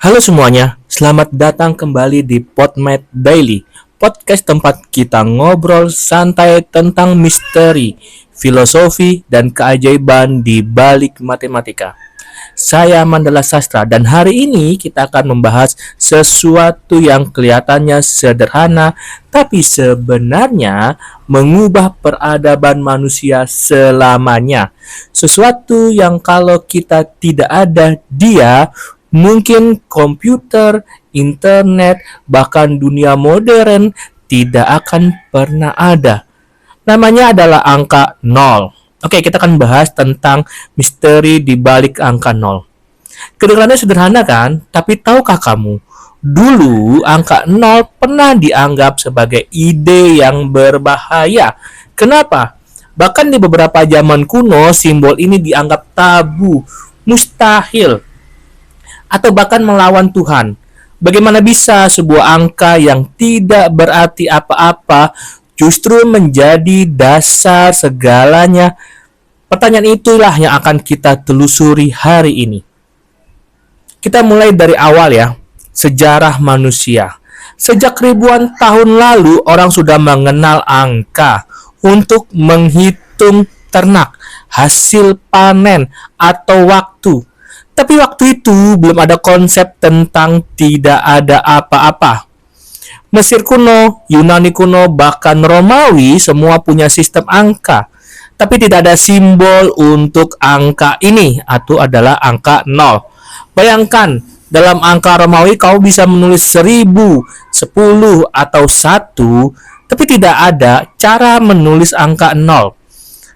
Halo semuanya, selamat datang kembali di PodMed Daily, podcast tempat kita ngobrol santai tentang misteri, filosofi, dan keajaiban di balik matematika. Saya Mandala Sastra dan hari ini kita akan membahas sesuatu yang kelihatannya sederhana tapi sebenarnya mengubah peradaban manusia selamanya. Sesuatu yang kalau kita tidak ada dia, mungkin komputer, internet, bahkan dunia modern tidak akan pernah ada. Namanya adalah angka 0. Oke, kita akan bahas tentang misteri di balik angka 0. Kedengarannya sederhana kan? Tapi tahukah kamu, dulu angka 0 pernah dianggap sebagai ide yang berbahaya. Kenapa? Bahkan di beberapa zaman kuno, simbol ini dianggap tabu, mustahil, atau bahkan melawan Tuhan. Bagaimana bisa sebuah angka yang tidak berarti apa-apa justru menjadi dasar segalanya? Pertanyaan itulah yang akan kita telusuri hari ini. Kita mulai dari awal ya, sejarah manusia. Sejak ribuan tahun lalu orang sudah mengenal angka untuk menghitung ternak, hasil panen, atau waktu. Tapi waktu itu belum ada konsep tentang tidak ada apa-apa. Mesir kuno, Yunani kuno, bahkan Romawi semua punya sistem angka. Tapi tidak ada simbol untuk angka ini, atau adalah angka 0. Bayangkan, dalam angka Romawi kau bisa menulis 1000, 10, atau 1, tapi tidak ada cara menulis angka 0.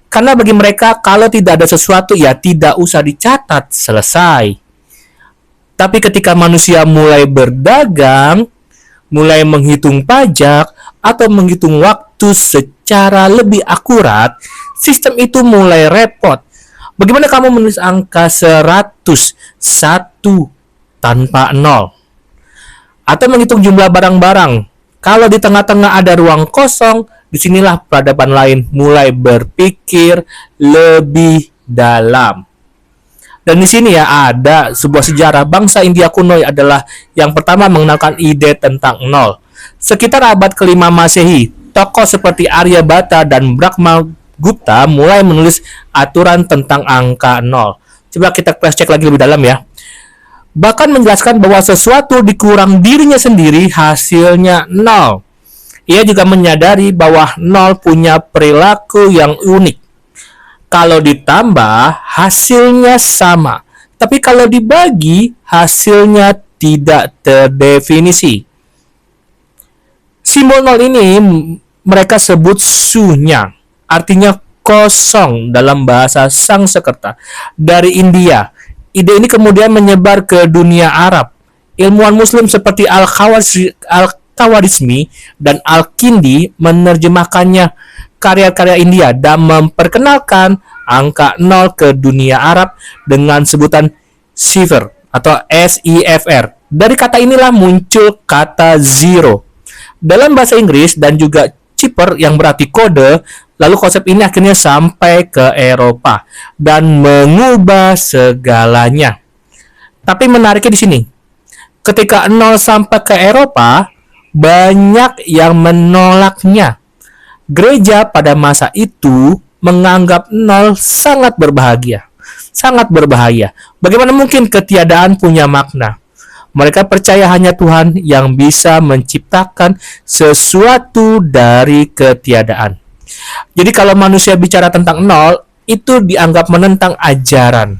Karena bagi mereka kalau tidak ada sesuatu ya tidak usah dicatat, selesai. Tapi ketika manusia mulai berdagang, mulai menghitung pajak atau menghitung waktu secara lebih akurat, sistem itu mulai repot. Bagaimana kamu menulis angka 100, 1 tanpa 0? Atau menghitung jumlah barang-barang. Kalau di tengah-tengah ada ruang kosong, disinilah peradaban lain mulai berpikir lebih dalam. Dan di sini ya ada sebuah sejarah bangsa India kuno adalah yang pertama mengenalkan ide tentang 0. Sekitar abad ke-5 Masehi, tokoh seperti Aryabhata dan Brahmagupta mulai menulis aturan tentang angka 0. Coba kita cross check lagi lebih dalam ya. Bahkan menjelaskan bahwa sesuatu dikurang dirinya sendiri hasilnya 0. Ia juga menyadari bahwa 0 punya perilaku yang unik. Kalau ditambah, hasilnya sama. Tapi kalau dibagi, hasilnya tidak terdefinisi. Simbol 0 ini mereka sebut sunya, artinya kosong dalam bahasa Sanskerta. Dari India, ide ini kemudian menyebar ke dunia Arab. Ilmuwan Muslim seperti Al-Khawarizmi dan Al-Kindi menerjemahkannya karya-karya India dan memperkenalkan angka 0 ke dunia Arab dengan sebutan cipher atau SIFR. Dari kata inilah muncul kata zero. Dalam bahasa Inggris dan juga cipher yang berarti kode, lalu konsep ini akhirnya sampai ke Eropa dan mengubah segalanya. Tapi menariknya di sini, ketika 0 sampai ke Eropa, banyak yang menolaknya. Gereja pada masa itu menganggap 0 sangat berbahagia, sangat berbahaya. Bagaimana mungkin ketiadaan punya makna? Mereka percaya hanya Tuhan yang bisa menciptakan sesuatu dari ketiadaan. Jadi kalau manusia bicara tentang 0, itu dianggap menentang ajaran.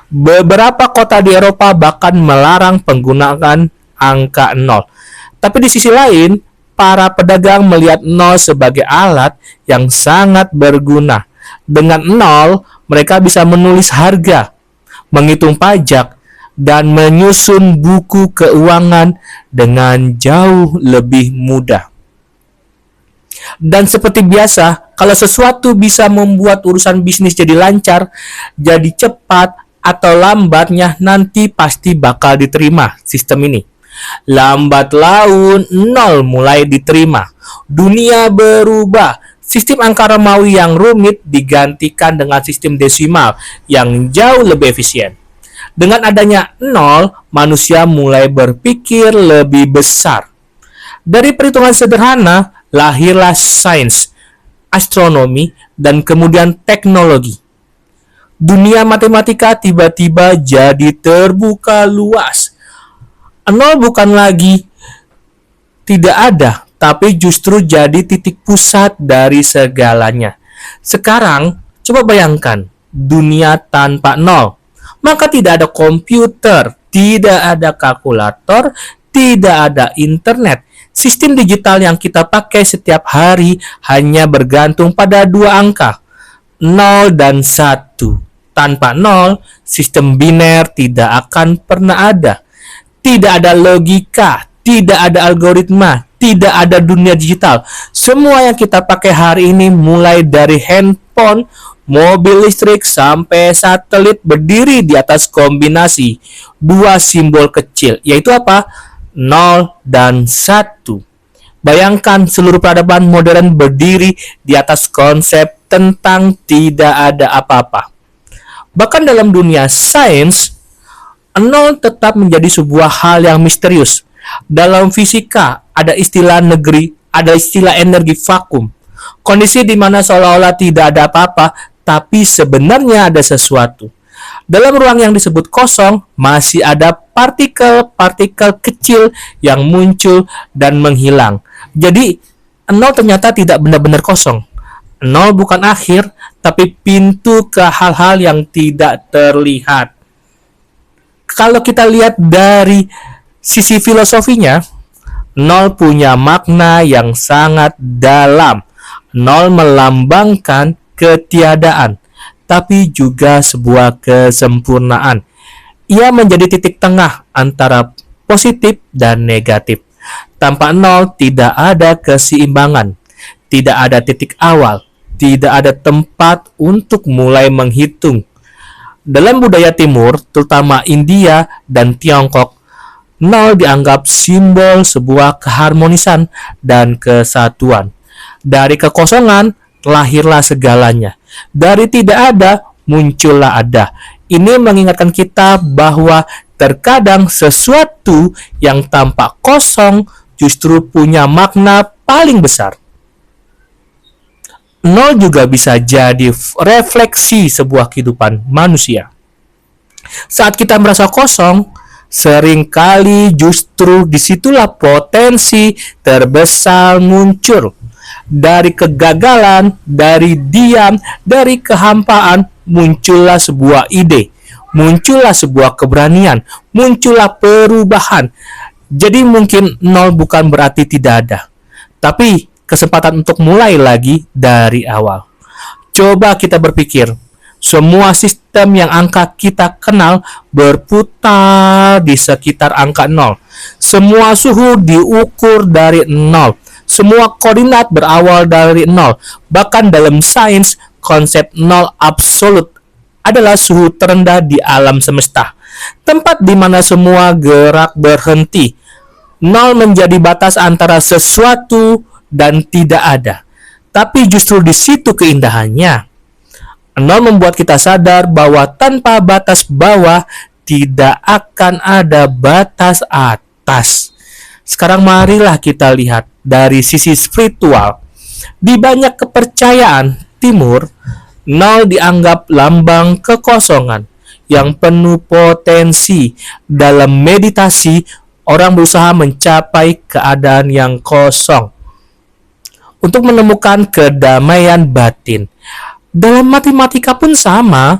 Beberapa kota di Eropa bahkan melarang penggunaan angka 0. Tapi di sisi lain, para pedagang melihat 0 sebagai alat yang sangat berguna. Dengan 0, mereka bisa menulis harga, menghitung pajak, dan menyusun buku keuangan dengan jauh lebih mudah. Dan seperti biasa, kalau sesuatu bisa membuat urusan bisnis jadi lancar, jadi cepat, atau lambatnya nanti pasti bakal diterima sistem ini. Lambat laun 0 mulai diterima. Dunia berubah. Sistem angka Romawi yang rumit digantikan dengan sistem desimal yang jauh lebih efisien. Dengan adanya nol, manusia mulai berpikir lebih besar. Dari perhitungan sederhana, lahirlah sains, astronomi, dan kemudian teknologi. Dunia matematika tiba-tiba jadi terbuka luas. Nol bukan lagi tidak ada, tapi justru jadi titik pusat dari segalanya. Sekarang, coba bayangkan dunia tanpa nol. Maka tidak ada komputer, tidak ada kalkulator, tidak ada internet. Sistem digital yang kita pakai setiap hari hanya bergantung pada dua angka, 0 dan 1. Tanpa nol, sistem biner tidak akan pernah ada. Tidak ada logika, tidak ada algoritma, tidak ada dunia digital. Semua yang kita pakai hari ini mulai dari handphone, mobil listrik, sampai satelit berdiri di atas kombinasi dua simbol kecil, yaitu apa? 0 dan 1. Bayangkan seluruh peradaban modern berdiri di atas konsep tentang tidak ada apa-apa. Bahkan dalam dunia sains, nol tetap menjadi sebuah hal yang misterius. Dalam fisika, ada istilah energi vakum. Kondisi di mana seolah-olah tidak ada apa-apa, tapi sebenarnya ada sesuatu. Dalam ruang yang disebut kosong, masih ada partikel-partikel kecil yang muncul dan menghilang. Jadi, nol ternyata tidak benar-benar kosong. Nol bukan akhir, tapi pintu ke hal-hal yang tidak terlihat. Kalau kita lihat dari sisi filosofinya, nol punya makna yang sangat dalam. Nol melambangkan ketiadaan, tapi juga sebuah kesempurnaan. Ia menjadi titik tengah antara positif dan negatif. Tanpa nol tidak ada keseimbangan, tidak ada titik awal, tidak ada tempat untuk mulai menghitung. Dalam budaya timur, terutama India dan Tiongkok, nol dianggap simbol sebuah keharmonisan dan kesatuan. Dari kekosongan, lahirlah segalanya. Dari tidak ada, muncullah ada. Ini mengingatkan kita bahwa terkadang sesuatu yang tampak kosong justru punya makna paling besar. Nol juga bisa jadi refleksi sebuah kehidupan manusia. Saat kita merasa kosong, seringkali justru disitulah potensi terbesar muncul. Dari kegagalan, dari diam, dari kehampaan, muncullah sebuah ide, muncullah sebuah keberanian, muncullah perubahan. Jadi mungkin nol bukan berarti tidak ada, tapi kesempatan untuk mulai lagi dari awal. Coba kita berpikir, semua sistem yang angka kita kenal berputar di sekitar angka 0. Semua suhu diukur dari 0. Semua koordinat berawal dari 0. Bahkan dalam sains, konsep 0 absolut adalah suhu terendah di alam semesta. Tempat di mana semua gerak berhenti. 0 menjadi batas antara sesuatu dan tidak ada. Tapi justru di situ keindahannya. 0 membuat kita sadar bahwa tanpa batas bawah tidak akan ada batas atas. Sekarang marilah kita lihat dari sisi spiritual. Di banyak kepercayaan timur, 0 dianggap lambang kekosongan yang penuh potensi. Dalam meditasi, orang berusaha mencapai keadaan yang kosong untuk menemukan kedamaian batin. Dalam matematika pun sama.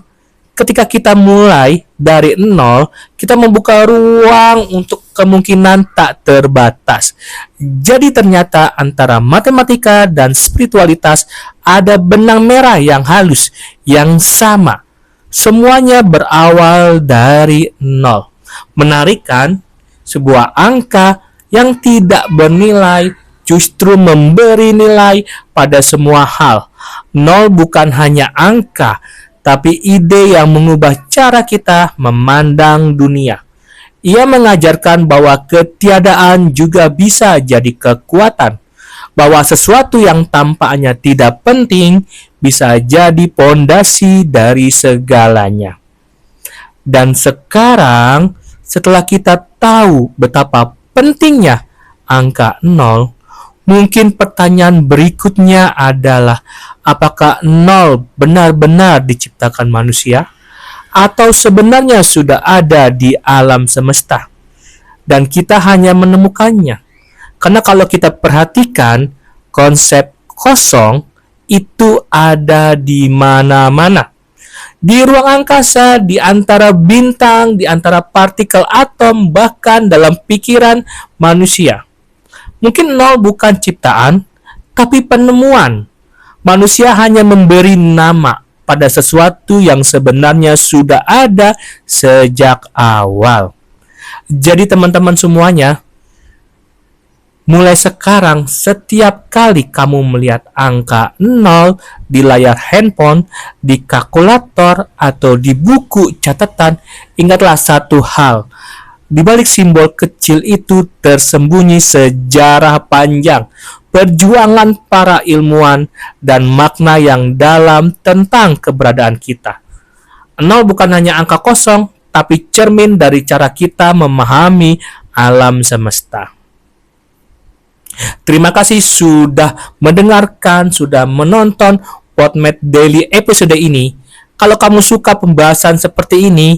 Ketika kita mulai dari 0, kita membuka ruang untuk kemungkinan tak terbatas. Jadi ternyata antara matematika dan spiritualitas ada benang merah yang halus, yang sama. Semuanya berawal dari 0. Menarik kan? Sebuah angka yang tidak bernilai justru memberi nilai pada semua hal. 0 bukan hanya angka, tapi ide yang mengubah cara kita memandang dunia. Ia mengajarkan bahwa ketiadaan juga bisa jadi kekuatan, bahwa sesuatu yang tampaknya tidak penting bisa jadi pondasi dari segalanya. Dan sekarang, setelah kita tahu betapa pentingnya angka 0, mungkin pertanyaan berikutnya adalah, apakah 0 benar-benar diciptakan manusia? Atau sebenarnya sudah ada di alam semesta dan kita hanya menemukannya? Karena kalau kita perhatikan, konsep kosong itu ada di mana-mana. Di ruang angkasa, di antara bintang, di antara partikel atom, bahkan dalam pikiran manusia. Mungkin 0 bukan ciptaan, tapi penemuan. Manusia hanya memberi nama pada sesuatu yang sebenarnya sudah ada sejak awal. Jadi teman-teman semuanya, mulai sekarang, setiap kali kamu melihat angka 0 di layar handphone, di kalkulator, atau di buku catatan, ingatlah satu hal. Di balik simbol kecil itu tersembunyi sejarah panjang, perjuangan para ilmuwan, dan makna yang dalam tentang keberadaan kita. 0 bukan hanya angka kosong, tapi cermin dari cara kita memahami alam semesta. Terima kasih sudah mendengarkan, sudah menonton PodMath Daily episode ini. Kalau kamu suka pembahasan seperti ini,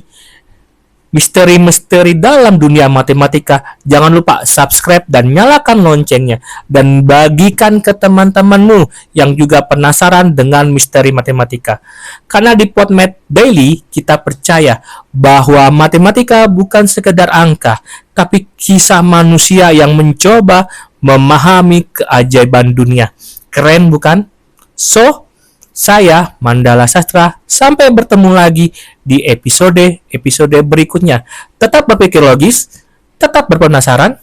misteri-misteri dalam dunia matematika, jangan lupa subscribe dan nyalakan loncengnya. Dan bagikan ke teman-temanmu yang juga penasaran dengan misteri matematika. Karena di PodMath Daily, kita percaya bahwa matematika bukan sekedar angka, tapi kisah manusia yang mencoba memahami keajaiban dunia. Keren bukan? So, saya Mandala Sastra, sampai bertemu lagi di episode berikutnya. Tetap berpikir logis, tetap berpenasaran,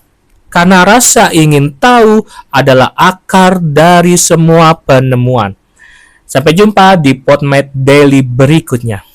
karena rasa ingin tahu adalah akar dari semua penemuan. Sampai jumpa di PodMath Daily berikutnya.